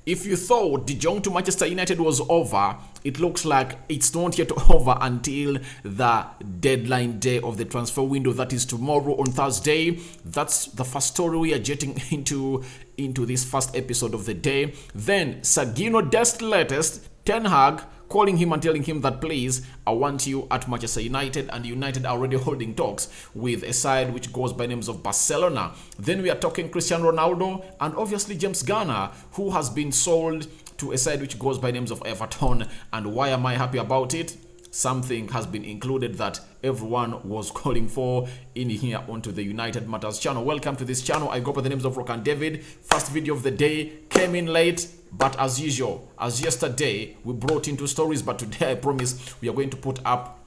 If you thought the Jong to Manchester United was over, it looks like it's not yet over until the deadline day of the transfer window. That is tomorrow on Thursday. That's the first story we are getting into this first episode of the day. Then Dest latest, Ten Hag calling him and telling him that, please, I want you at Manchester United, and United are already holding talks with a side which goes by names of Barcelona. Then we are talking Cristiano Ronaldo and obviously James Garner, who has been sold to a side which goes by names of Everton. And why am I happy about it? Something has been included that everyone was calling for in here onto the United Matters channel. Welcome to this channel. I go by the names of Rock and David. First video of the day, came in late, but as usual, as yesterday, we brought in 2 stories, but today I promise we are going to put up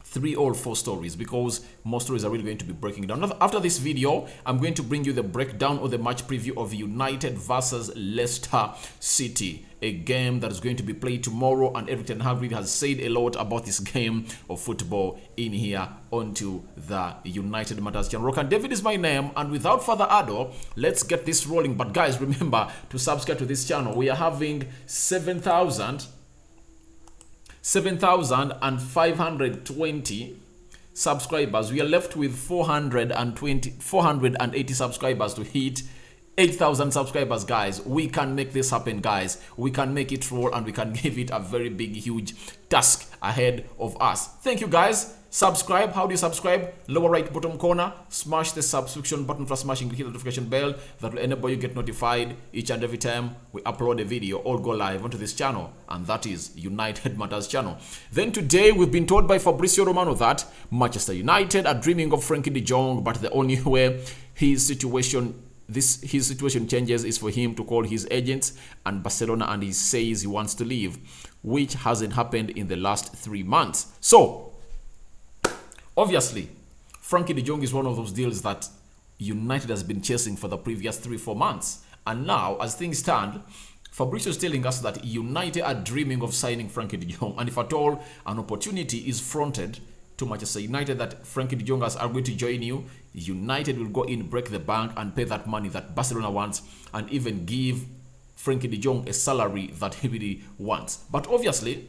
3 or 4 stories, because most stories are really going to be breaking down. After this video, I'm going to bring you the breakdown of the match preview of United versus Leicester City, a game that is going to be played tomorrow, and Everton has said a lot about this game of football in here onto the United Matters channel. Rock and David is my name, and without further ado, let's get this rolling. But guys, remember to subscribe to this channel. We are having 7,520 subscribers. We are left with 480 subscribers to hit 8,000 subscribers, guys. We can make this happen, guys. We can make it roll, and we can give it a very big, huge task ahead of us. Thank you, guys. Subscribe. How do you subscribe? Lower right bottom corner, smash the subscription button for smashing, hit the notification bell. That will enable you get notified each and every time we upload a video or go live onto this channel, and that is United Matters channel. Then today we've been told by Fabrizio Romano that Manchester United are dreaming of Frankie de Jong, but the only way his situation changes is for him to call his agents and Barcelona, and he says he wants to leave, which hasn't happened in the last 3 months. So obviously, Frankie de Jong is one of those deals that United has been chasing for the previous 3-4 months. And now, as things stand, Fabrizio is telling us that United are dreaming of signing Frankie de Jong. And if at all an opportunity is fronted to Manchester United that Frankie de Jong has agreed to join you, United will go in, break the bank, and pay that money that Barcelona wants, and even give Frankie de Jong a salary that he really wants. But obviously,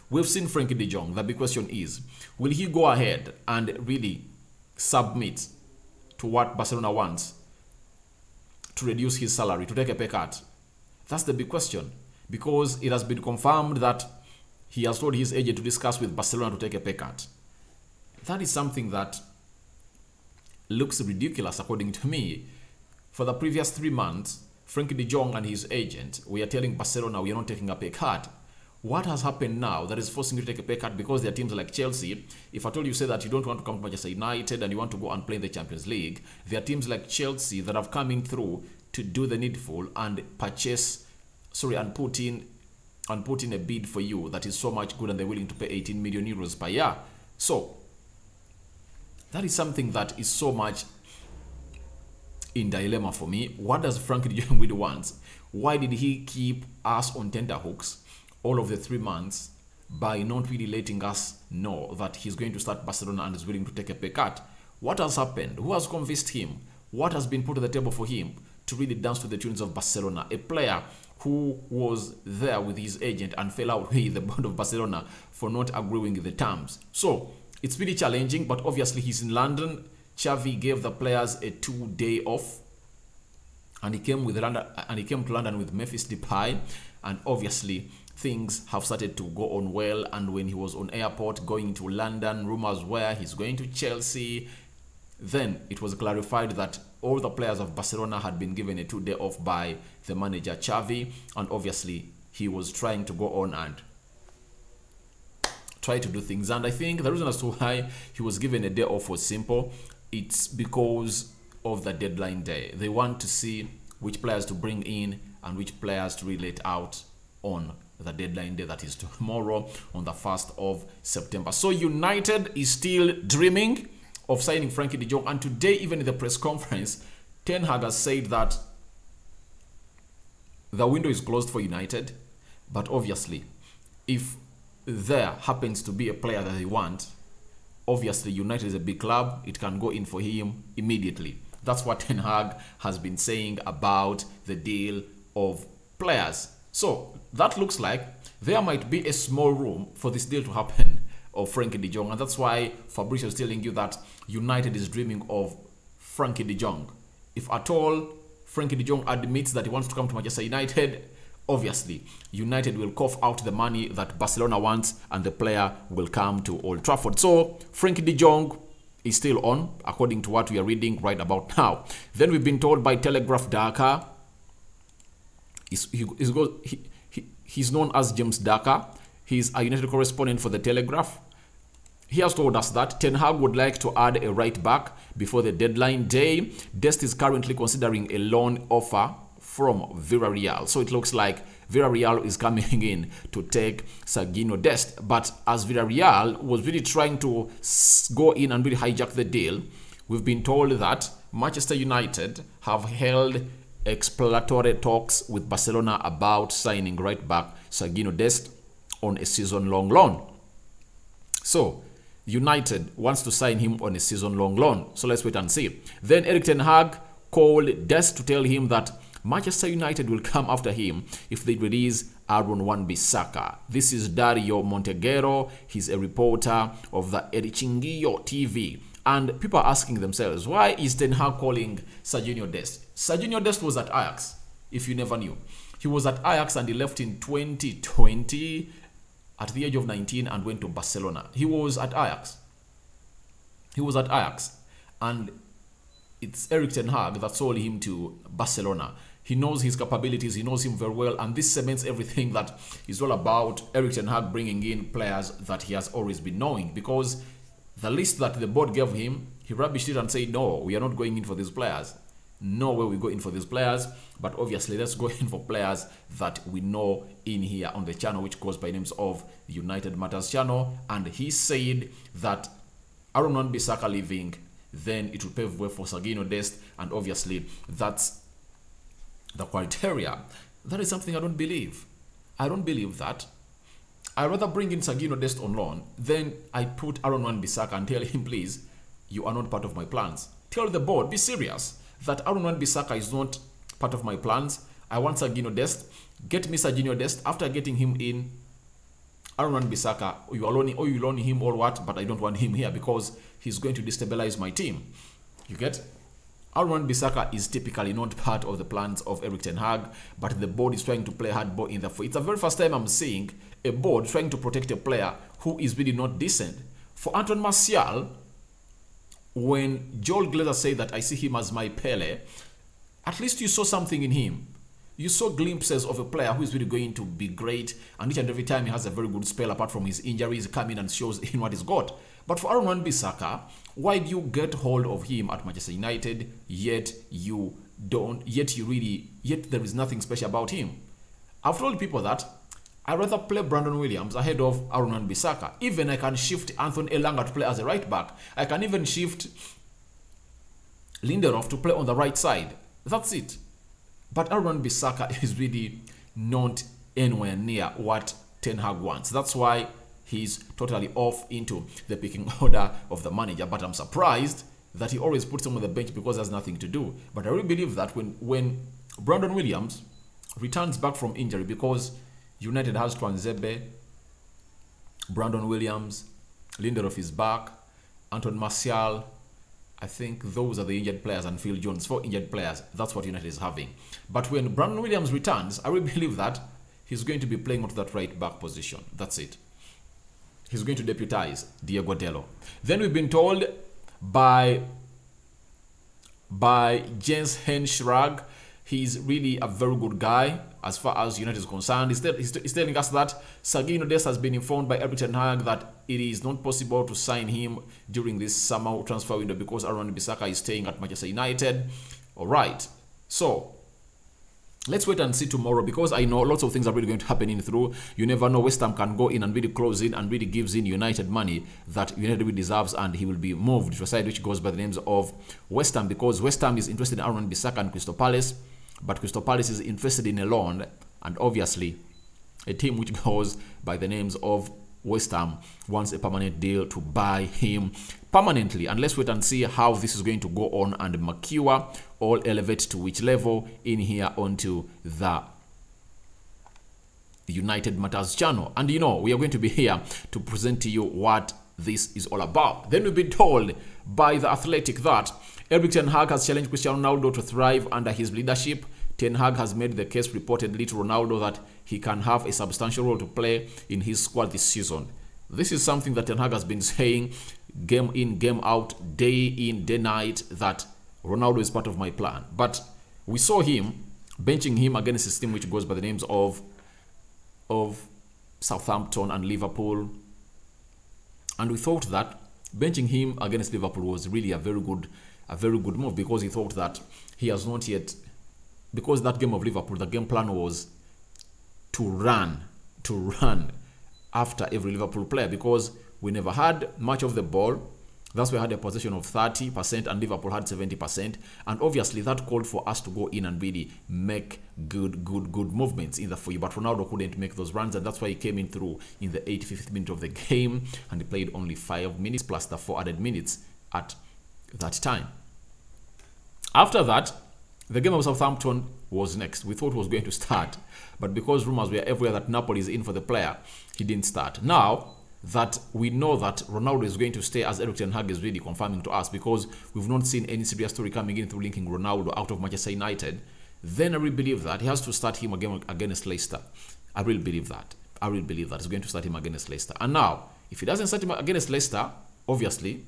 we've seen Frankie de Jong. The big question is, will he go ahead and really submit to what Barcelona wants to reduce his salary, to take a pay cut? That's the big question, because it has been confirmed that he has told his agent to discuss with Barcelona to take a pay cut. That is something that looks ridiculous according to me. For the previous 3 months, Frankie de Jong and his agent, we are telling Barcelona we are not taking a pay cut. What has happened now that is forcing you to take a pay cut? Because there are teams like Chelsea. If at all you say that you don't want to come to Manchester United and you want to go and play in the Champions League, there are teams like Chelsea that have come in through to do the needful and and put in a bid for you that is so much good, and they're willing to pay 18 million euros per year. So that is something that is so much in dilemma for me. What does Frankie de Jong really want? Why did he keep us on tenterhooks all of the 3 months by not really letting us know that he's going to start Barcelona and is willing to take a pay cut? What has happened? Who has convinced him? What has been put on the table for him to really dance to the tunes of Barcelona? A player who was there with his agent and fell out with the board of Barcelona for not agreeing with the terms. So it's really challenging, but obviously he's in London. Xavi gave the players a 2-day off, and he came to London with Memphis Depay, and obviously things have started to go on well. And when he was on airport going to London, rumors were he's going to Chelsea. Then it was clarified that all the players of Barcelona had been given a 2-day off by the manager Xavi, and obviously he was trying to go on and try to do things. And I think the reason as to why he was given a day off was simple. It's because of the deadline day. They want to see which players to bring in and which players to relate out on the deadline day, that is tomorrow on the 1st of September. So United is still dreaming of signing Frankie de Jong, and today, even in the press conference, Ten Hag has said that the window is closed for United, but obviously if there happens to be a player that they want, obviously United is a big club, it can go in for him immediately. That's what Ten Hag has been saying about the deal of players. So that looks like there might be a small room for this deal to happen of Frankie de Jong, and that's why Fabrizio is telling you that United is dreaming of Frankie de Jong. If at all Frankie de Jong admits that he wants to come to Manchester United, obviously United will cough out the money that Barcelona wants and the player will come to Old Trafford. So Frankie de Jong is still on, according to what we are reading right about now. Then we've been told by Telegraph Dhaka, he's known as James Dhaka. He's a United correspondent for the Telegraph. He has told us that Ten Hag would like to add a right back before the deadline day. Dest is currently considering a loan offer from Villarreal. So it looks like Villarreal is coming in to take Sergiño Dest. But as Villarreal was really trying to go in and really hijack the deal, we've been told that Manchester United have held exploratory talks with Barcelona about signing right back Sergiño Dest on a season-long loan. So United wants to sign him on a season-long loan. So let's wait and see. Then Erik ten Hag called Dest to tell him that Manchester United will come after him if they release Aaron Wan-Bissaka. This is Dario Monteguero. He's a reporter of the Erichinguillo TV. And people are asking themselves, why is Ten Hag calling Sergiño Dest? Sergiño Dest was at Ajax, if you never knew. He was at Ajax and he left in 2020 at the age of 19 and went to Barcelona. He was at Ajax. He was at Ajax. And it's Erik ten Hag that sold him to Barcelona. He knows his capabilities. He knows him very well. And this cements everything that is all about Erik ten Hag bringing in players that he has always been knowing. Because the list that the board gave him, he rubbished it and said, no, we are not going in for these players. No way we go in for these players. But obviously, let's go in for players that we know in here on the channel, which goes by names of United Matters channel. And he said that Aaron Wan-Bissaka leaving, then it will pave way for Sergiño Dest. And obviously, that's the criteria. That is something I don't believe. I don't believe that. I'd rather bring in Sergiño Dest on loan than I put Aaron Wan-Bissaka and tell him, please, you are not part of my plans. Tell the board, be serious, that Aaron Wan-Bissaka is not part of my plans. I want Sergiño Dest. Get me Sergiño Dest. After getting him in, Aaron Wan-Bissaka, you loan him or what, but I don't want him here because he's going to destabilize my team. You get? Aaron Wan-Bissaka is typically not part of the plans of Erik ten Hag, but the board is trying to play hardball in the foot. It's the very first time I'm seeing a board trying to protect a player who is really not decent. For Anton Martial, when Joel Glazer said that I see him as my Pele, at least you saw something in him. You saw glimpses of a player who is really going to be great, and each and every time he has a very good spell apart from his injuries, come in and shows in what he's got. But for Aaron Wan-Bissaka, why do you get hold of him at Manchester United, yet there is nothing special about him? I've told people that I'd rather play Brandon Williams ahead of Aaron Wan-Bissaka. Even I can shift Anthony Elanga to play as a right back. I can even shift Lindelof to play on the right side. That's it. But Aaron Wan-Bissaka is really not anywhere near what Ten Hag wants. That's why he's totally off into the picking order of the manager. But I'm surprised that he always puts him on the bench because there's nothing to do. But I really believe that when Brandon Williams returns back from injury, because United has Twanzebe, Brandon Williams, Lindelof is back, Anton Martial, I think those are the injured players, and Phil Jones, 4 injured players. That's what United is having. But when Brandon Williams returns, I really believe that he's going to be playing onto that right back position. That's it. He's going to deputize Diego Dello. Then we've been told by Jens Henschrag, he's really a very good guy as far as United is concerned. He's telling us that Sergiño Dest has been informed by Erik ten Hag that it is not possible to sign him during this summer transfer window because Aaron Wan-Bissaka is staying at Manchester United. All right. So let's wait and see tomorrow, because I know lots of things are really going to happen in through. You never know. West Ham can go in and really close in and really gives in United money that United really deserves, and he will be moved to a side which goes by the names of West Ham, because West Ham is interested in Aaron Wan-Bissaka and Crystal Palace. But Crystal Palace is interested in a loan, and obviously a team which goes by the names of West Ham wants a permanent deal to buy him permanently. And let's wait and see how this is going to go on and Makua all elevate to which level in here onto the United Matters channel. And you know, we are going to be here to present to you what this is all about. Then we've been told by The Athletic that Erik ten Hag has challenged Cristiano Ronaldo to thrive under his leadership. Ten Hag has made the case reportedly to Ronaldo that he can have a substantial role to play in his squad this season. This is something that Ten Hag has been saying game in, game out, day in, day night, that Ronaldo is part of my plan. But we saw him benching him against his team, which goes by the names of Southampton and Liverpool. And we thought that benching him against Liverpool was really a very good move, because he thought that he has not yet, because that game of Liverpool, the game plan was to run after every Liverpool player, because we never had much of the ball. That's why we had a possession of 30% and Liverpool had 70%. And obviously that called for us to go in and really make good movements in the field. But Ronaldo couldn't make those runs, and that's why he came in through in the 85th minute of the game, and he played only 5 minutes plus the 4 added minutes at that time. After that, the game of Southampton was next. We thought he was going to start, but because rumors were everywhere that Napoli is in for the player, he didn't start. Now that we know that Ronaldo is going to stay, as Erik ten Hag is really confirming to us, because we've not seen any serious story coming in through linking Ronaldo out of Manchester United, then I really believe that he has to start him again against Leicester. I really believe that. He's going to start him against Leicester. And now, if he doesn't start him against Leicester, obviously,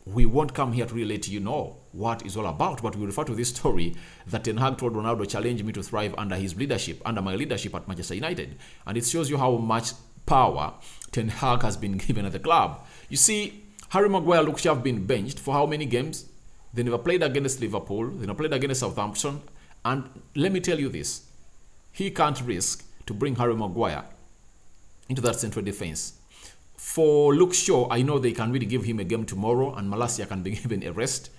we won't come here to really let you know what it's all about, but we refer to this story that Ten Hag told Ronaldo, challenge me to thrive under his leadership, under my leadership at Manchester United. And it shows you how much power Ten Hag has been given at the club. You see, Harry Maguire looks to have been benched for how many games? They never played against Liverpool, they never played against Southampton, and let me tell you this, he can't risk to bring Harry Maguire into that central defense. For Luke Shaw, I know they can really give him a game tomorrow and Malacia can be given a rest.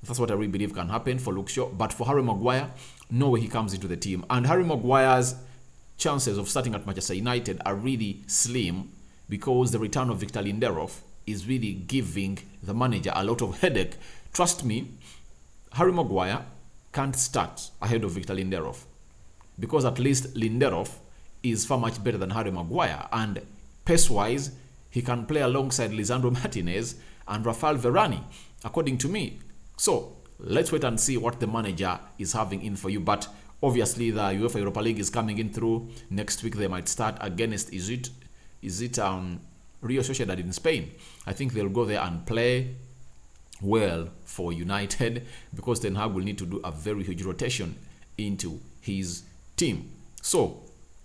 That's what I really believe can happen for Luke Shaw. But for Harry Maguire, no way he comes into the team. And Harry Maguire's chances of starting at Manchester United are really slim, because the return of Victor Lindelof is really giving the manager a lot of headache. Trust me, Harry Maguire can't start ahead of Victor Lindelof, because at least Lindelof is far much better than Harry Maguire, and pace-wise, he can play alongside Lisandro Martinez and Rafael Varane, according to me. So let's wait and see what the manager is having in for you. But obviously, the UEFA Europa League is coming in through next week. They might start against is it Real Sociedad in Spain. I think they'll go there and play well for United, because Ten Hag will need to do a very huge rotation into his team. So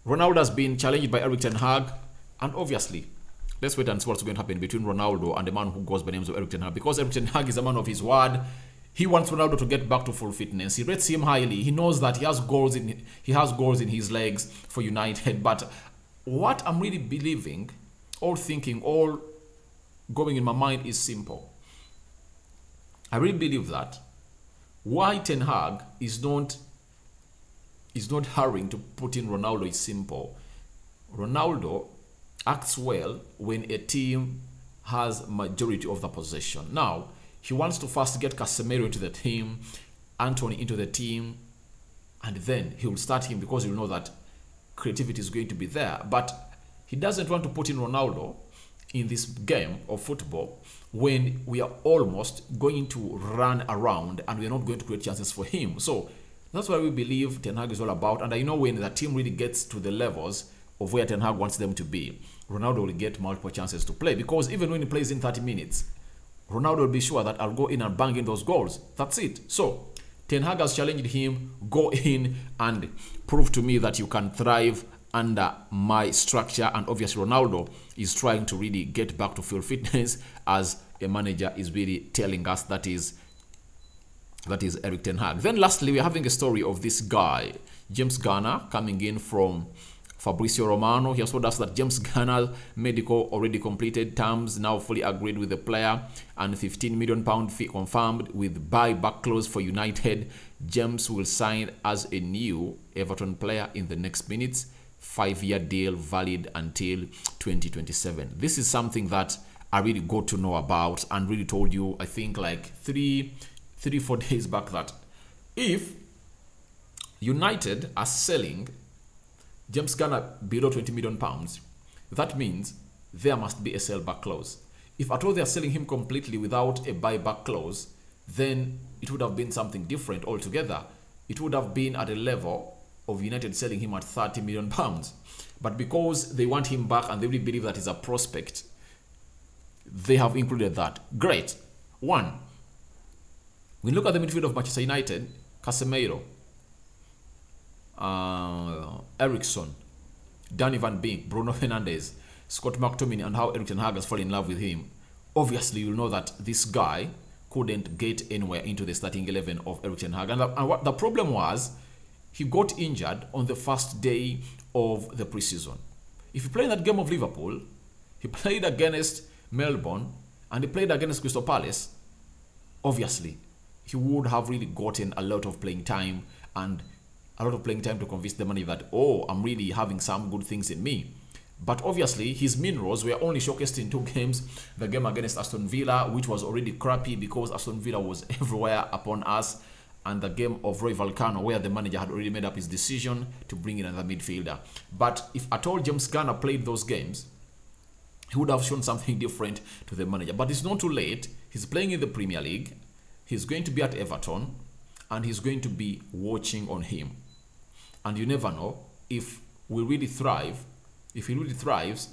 Ronaldo has been challenged by Erik ten Hag, and obviously let's wait and see what's going to happen between Ronaldo and the man who goes by the names of Erik ten Hag, because Erik ten Hag is a man of his word. He wants Ronaldo to get back to full fitness. He rates him highly. He knows that he has goals in his legs for United. But what I'm really believing, all thinking, all going in my mind is simple. I really believe that why Ten Hag is not hurrying to put in Ronaldo is simple. Ronaldo acts well when a team has majority of the possession. Now, he wants to first get Casemiro into the team, Anthony into the team, and then he will start him, because you know that creativity is going to be there. But he doesn't want to put in Ronaldo in this game of football when we are almost going to run around and we're not going to create chances for him. So that's what we believe Ten Hag is all about. And I know when the team really gets to the levels of where Ten Hag wants them to be, Ronaldo will get multiple chances to play, because even when he plays in 30 minutes, Ronaldo will be sure that I'll go in and bang in those goals. That's it. So Ten Hag has challenged him, go in and prove to me that you can thrive under my structure. And obviously Ronaldo is trying to really get back to full fitness, as a manager is really telling us that is Erik ten Hag. Then lastly, we're having a story of this guy, James Garner, coming in from Fabrizio Romano. He has told us that James Garner's medical already completed, terms now fully agreed with the player, and £15 million fee confirmed with buyback clause for United. James will sign as a new Everton player in the next minutes. 5-year deal valid until 2027. This is something that I really got to know about and really told you, I think like 4 days back, that if United are selling James Garner below 20 million pounds, that means there must be a sell back clause. If at all they are selling him completely without a buyback clause, then it would have been something different altogether. It would have been at a level of United selling him at 30 million pounds. But because they want him back and they really believe that he's a prospect, they have included that. Great. One, we look at the midfield of Manchester United: Casemiro, Eriksson, Danny Van Beek, Bruno Fernandes, Scott McTominay, and how Erik ten Hag has fallen in love with him. Obviously, you'll know that this guy couldn't get anywhere into the starting 11 of Erik ten Hag. And what the problem was, he got injured on the first day of the preseason. If he played that game of Liverpool, he played against Melbourne, and he played against Crystal Palace, obviously, he would have really gotten a lot of playing time and a lot of playing time to convince the manager that, oh, I'm really having some good things in me. But obviously, his minerals were only showcased in 2 games. The game against Aston Villa, which was already crappy because Aston Villa was everywhere upon us, and the game of Roy Volcano, where the manager had already made up his decision to bring in another midfielder. But if at all James Garner played those games, he would have shown something different to the manager. But it's not too late. He's playing in the Premier League. He's going to be at Everton, and he's going to be watching on him. And you never know, if we really thrive, if he really thrives,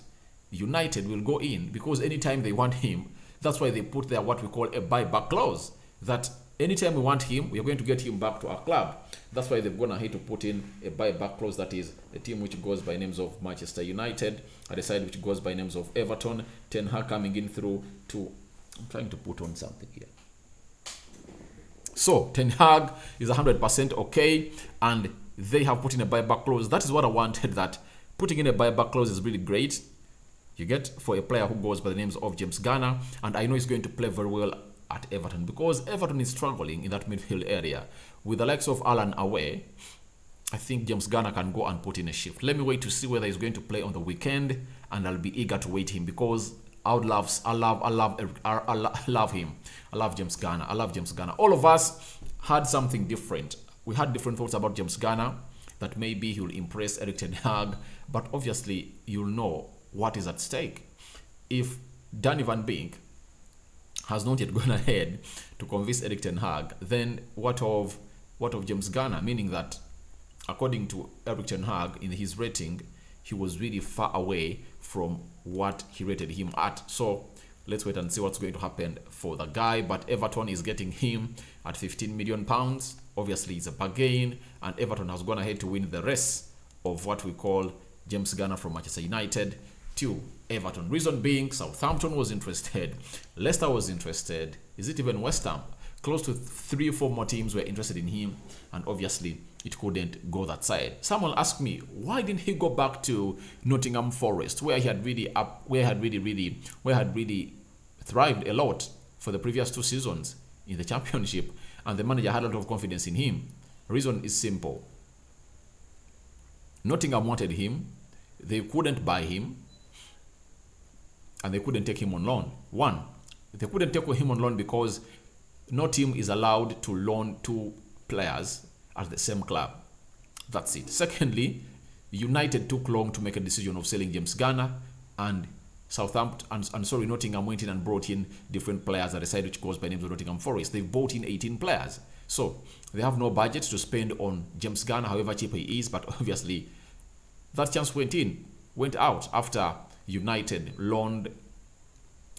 United will go in, because anytime they want him, that's why they put there what we call a buyback clause, that anytime we want him, we are going to get him back to our club. That's why they've gone ahead to put in a buyback clause, that is the team which goes by names of Manchester United, at the side which goes by names of Everton. Ten Hag coming in through to, I'm trying to put on something here. So Ten Hag is 100% okay, and they have put in a buyback clause. That is what I wanted, that putting in a buyback clause is really great. You get, for a player who goes by the names of James Garner, and I know he's going to play very well at Everton, because Everton is struggling in that midfield area. With the likes of Alan away, I think James Garner can go and put in a shift. Let me wait to see whether he's going to play on the weekend, and I'll be eager to wait him, because I love him. I love James Garner. I love James Garner. All of us had something different. We had different thoughts about James Garner, that maybe he will impress Erik ten Hag, but obviously you'll know what is at stake. If Danny Van Beek has not yet gone ahead to convince Erik ten Hag, then what of James Garner? Meaning that, according to Erik ten Hag, in his rating, he was really far away from what he rated him at. So let's wait and see what's going to happen for the guy. But Everton is getting him at 15 million pounds. Obviously, it's a bargain, and Everton has gone ahead to win the rest of what we call James Garner from Manchester United to Everton. Reason being, Southampton was interested, Leicester was interested. Is it even West Ham? Close to 3 or 4 more teams were interested in him, and obviously it couldn't go that side. Someone asked me, why didn't he go back to Nottingham Forest, where he had really thrived a lot for the previous 2 seasons in the Championship, and the manager had a lot of confidence in him? Reason is simple. Nottingham wanted him, they couldn't buy him, and they couldn't take him on loan. One, they couldn't take him on loan because no team is allowed to loan 2 players at the same club. That's it. Secondly, United took long to make a decision of selling James Garner, and Nottingham went in and brought in different players at the side which goes by names of Nottingham Forest. They've bought in 18 players. So they have no budget to spend on James Garner, however cheap he is, but obviously that chance went out after United loaned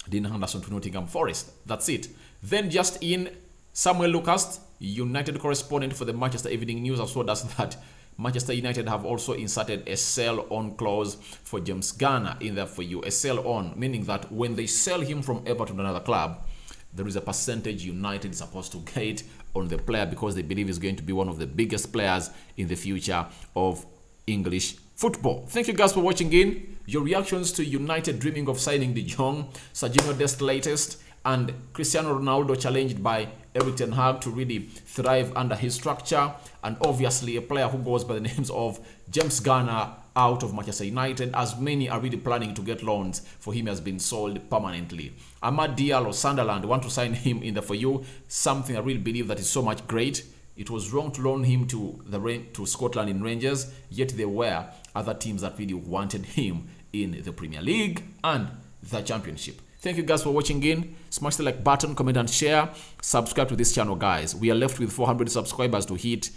Dean Henderson to Nottingham Forest. That's it. Then just in, Samuel Lucas, United correspondent for the Manchester Evening News, also does that Manchester United have also inserted a sell-on clause for James Garner in there for you. A sell-on, meaning that when they sell him from Everton to another club, there is a percentage United is supposed to get on the player, because they believe he's going to be one of the biggest players in the future of English football. Thank you guys for watching in. Your reactions to United dreaming of signing the Jong, Serginho Dest latest, and Cristiano Ronaldo challenged by Erik ten Hag to really thrive under his structure, and obviously a player who goes by the names of James Garner out of Manchester United, as many are really planning to get loans for him, has been sold permanently. Amad Diallo, Sunderland want to sign him in there for you, something I really believe that is so much great. It was wrong to loan him to Scotland in Rangers, yet there were other teams that really wanted him in the Premier League and the Championship. Thank you guys for watching in. Smash the like button, comment and share. Subscribe to this channel, guys. We are left with 400 subscribers to hit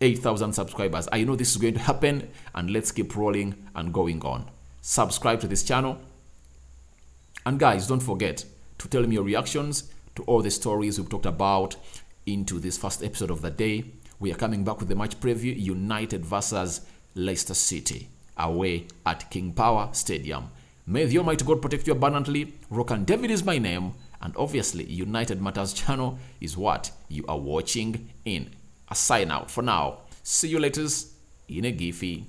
8,000 subscribers. I know this is going to happen, and let's keep rolling and going on. Subscribe to this channel. And guys, don't forget to tell me your reactions to all the stories we've talked about into this first episode of the day. We are coming back with the match preview: United versus Leicester City away at King Power Stadium. May the Almighty God protect you abundantly. Rock and David is my name, and obviously United Matters channel is what you are watching in. A sign out for now. See you later in a Giphy.